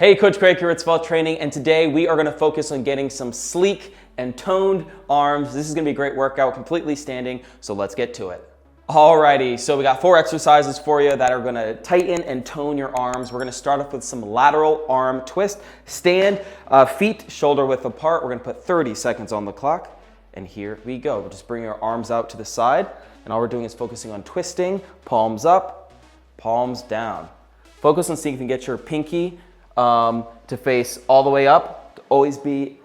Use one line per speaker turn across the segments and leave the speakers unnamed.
Hey, Coach Craig here at Svelte Training, and today we are gonna focus on getting some sleek and toned arms. This is gonna be a great workout, completely standing, so let's get to it. Alrighty, so we got 4 exercises for you that are gonna tighten and tone your arms. We're gonna start off with some lateral arm twist. Stand, feet shoulder width apart. We're gonna put 30 seconds on the clock, and here we go. We'll just bring our arms out to the side, and all we're doing is focusing on twisting, palms up, palms down. Focus on seeing if you can get your pinky to face all the way up, to always be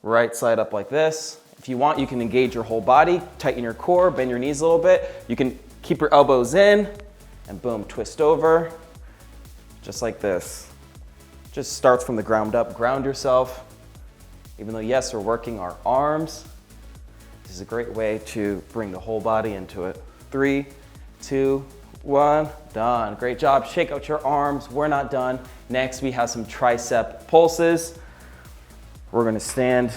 right side up like this. If you want, you can engage your whole body, tighten your core, bend your knees a little bit. You can keep your elbows in and boom, twist over, just like this. Just starts from the ground up, ground yourself. Even though yes, we're working our arms, this is a great way to bring the whole body into it. 3, 2, 1, done. Great job, shake out your arms, we're not done. Next, we have some tricep pulses. We're gonna stand,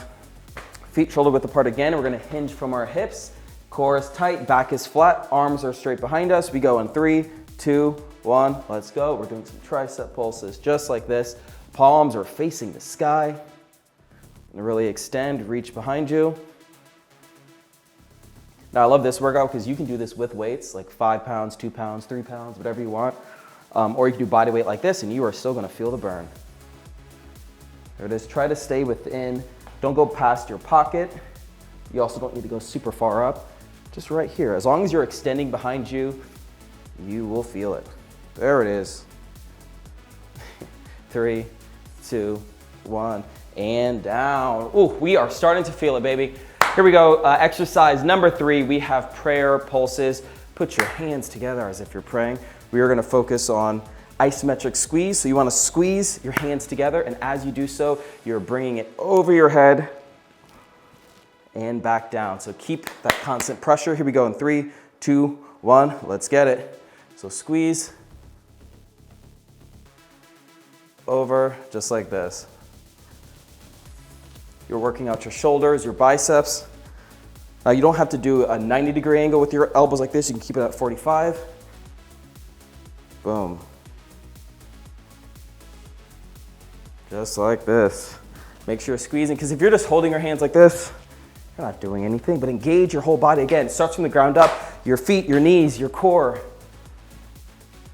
feet shoulder width apart again. We're gonna hinge from our hips. Core is tight, back is flat, arms are straight behind us. We go in 3, 2, 1, let's go. We're doing some tricep pulses just like this. Palms are facing the sky. And really extend, reach behind you. Now I love this workout because you can do this with weights, like 5 pounds, 2 pounds, 3 pounds, whatever you want. Or you can do body weight like this and you are still gonna feel the burn. There it is, try to stay within, don't go past your pocket. You also don't need to go super far up, just right here. As long as you're extending behind you, you will feel it. There it is. 3, 2, 1, and down. Ooh, we are starting to feel it, baby. Here we go, exercise number 3, we have prayer pulses. Put your hands together as if you're praying. We are gonna focus on isometric squeeze. So you wanna squeeze your hands together, and as you do so, you're bringing it over your head and back down. So keep that constant pressure. Here we go in 3, 2, 1, let's get it. So squeeze, over, just like this. You're working out your shoulders, your biceps. You don't have to do a 90-degree angle with your elbows like this. You can keep it at 45. Boom. Just like this. Make sure you're squeezing, because if you're just holding your hands like this, you're not doing anything, but engage your whole body. Again, it starts from the ground up, your feet, your knees, your core.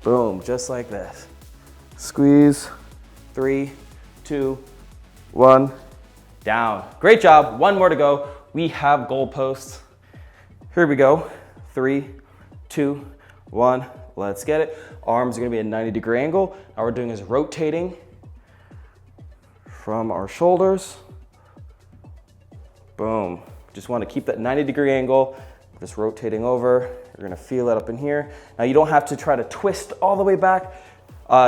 Boom, just like this. Squeeze, 3, 2, 1, down. Great job, 1 more to go. We have goalposts. Here we go, 3, 2, 1, let's get it. Arms are gonna be at a 90-degree angle. All we're doing is rotating from our shoulders. Boom. Just wanna keep that 90-degree angle, just rotating over. You're gonna feel it up in here. Now you don't have to try to twist all the way back.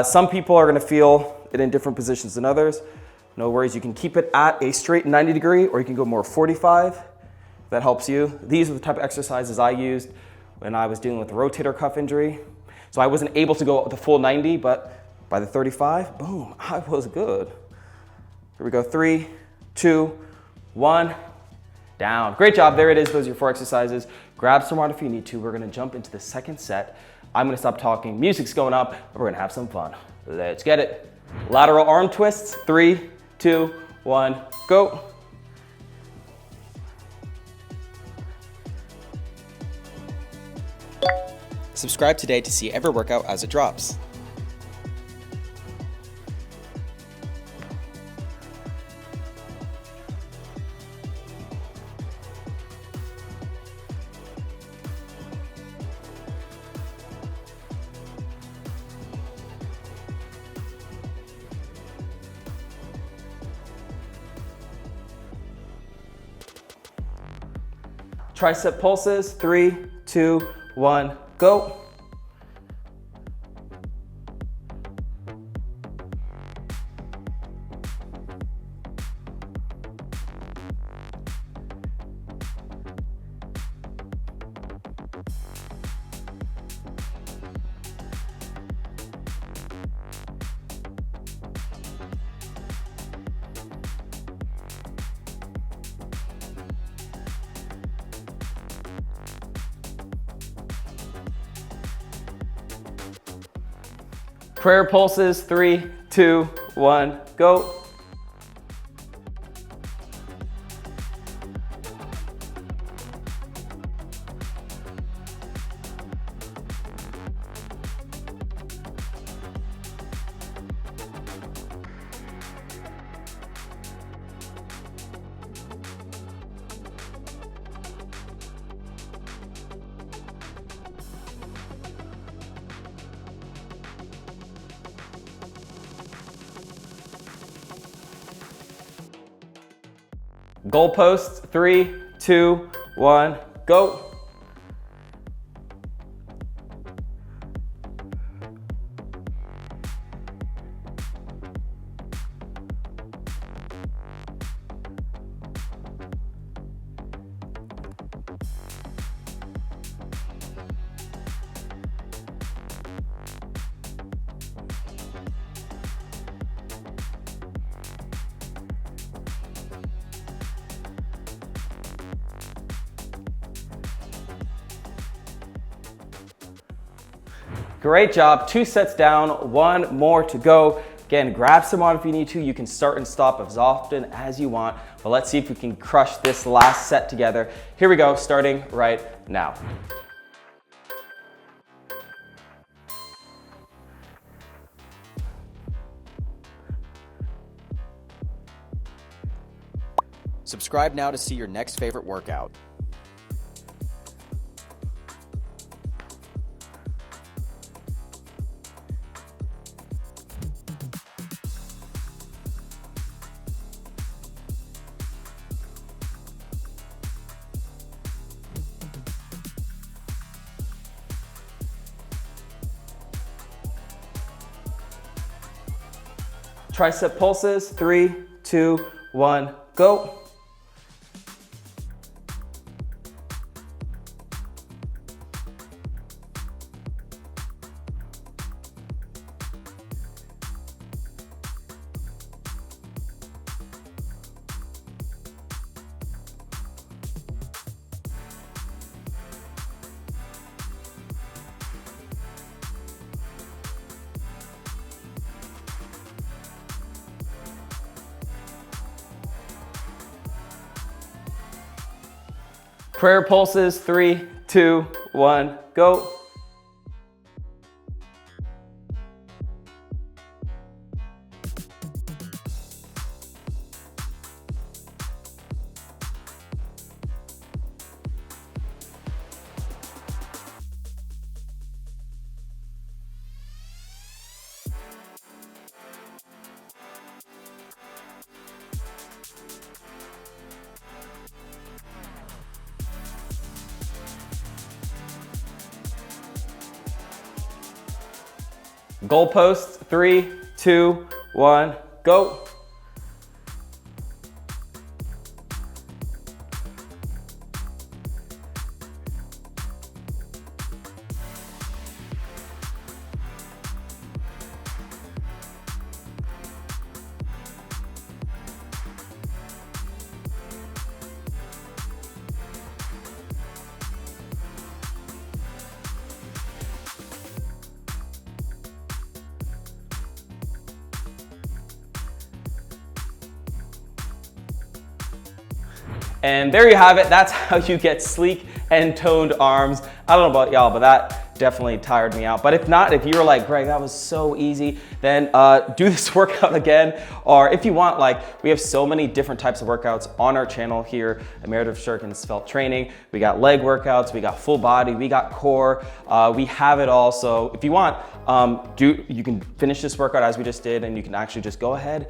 Some people are gonna feel it in different positions than others. No worries, you can keep it at a straight 90-degree, or you can go more 45. If that helps you. These are the type of exercises I used when I was dealing with a rotator cuff injury. So I wasn't able to go up the full 90, but by the 35, boom, I was good. Here we go, 3, 2, 1, down. Great job, there it is, those are your 4 exercises. Grab some water if you need to. We're gonna jump into the second set. I'm gonna stop talking, music's going up, and we're gonna have some fun. Let's get it. Lateral arm twists, 3, 2, 1, go.
Subscribe today to see every workout as it drops.
Tricep pulses, 3, 2, 1, go. Prayer pulses, 3, 2, 1, go. Goalposts, 3, 2, 1, go. Great job, 2 sets down, 1 more to go. Again, grab some water if you need to. You can start and stop as often as you want, but let's see if we can crush this last set together. Here we go, starting right now.
Subscribe now to see your next favorite workout.
Tricep pulses, 3, 2, 1, go. Prayer pulses, 3, 2, 1, go. Goalposts, 3, 2, 1, go. And there you have it. That's how you get sleek and toned arms. I don't know about y'all, but that definitely tired me out. But if not, if you were like, Greg, that was so easy, then do this workout again. Or if you want, like, we have so many different types of workouts on our channel here at Meredith Shirkin Svelte Training. We got leg workouts, we got full body, we got core, we have it all. So if you want, you can finish this workout as we just did, and you can actually just go ahead,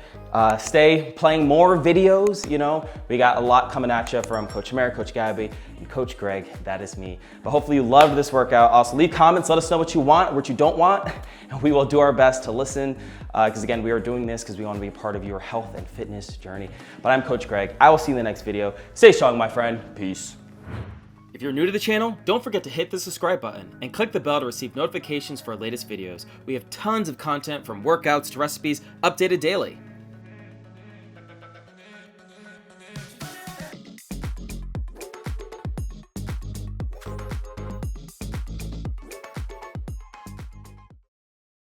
stay playing more videos. You know, we got a lot coming at you from Coach Mary, Coach Gabby, and Coach Greg. That is me. But hopefully you loved this workout. Also, leave comments, let us know what you want, what you don't want, and we will do our best to listen. Because again, we are doing this because we want to be part of your health and fitness journey. But I'm Coach Greg. I will see you in the next video. Stay strong, my friend. Peace.
If you're new to the channel, don't forget to hit the subscribe button and click the bell to receive notifications for our latest videos. We have tons of content from workouts to recipes updated daily.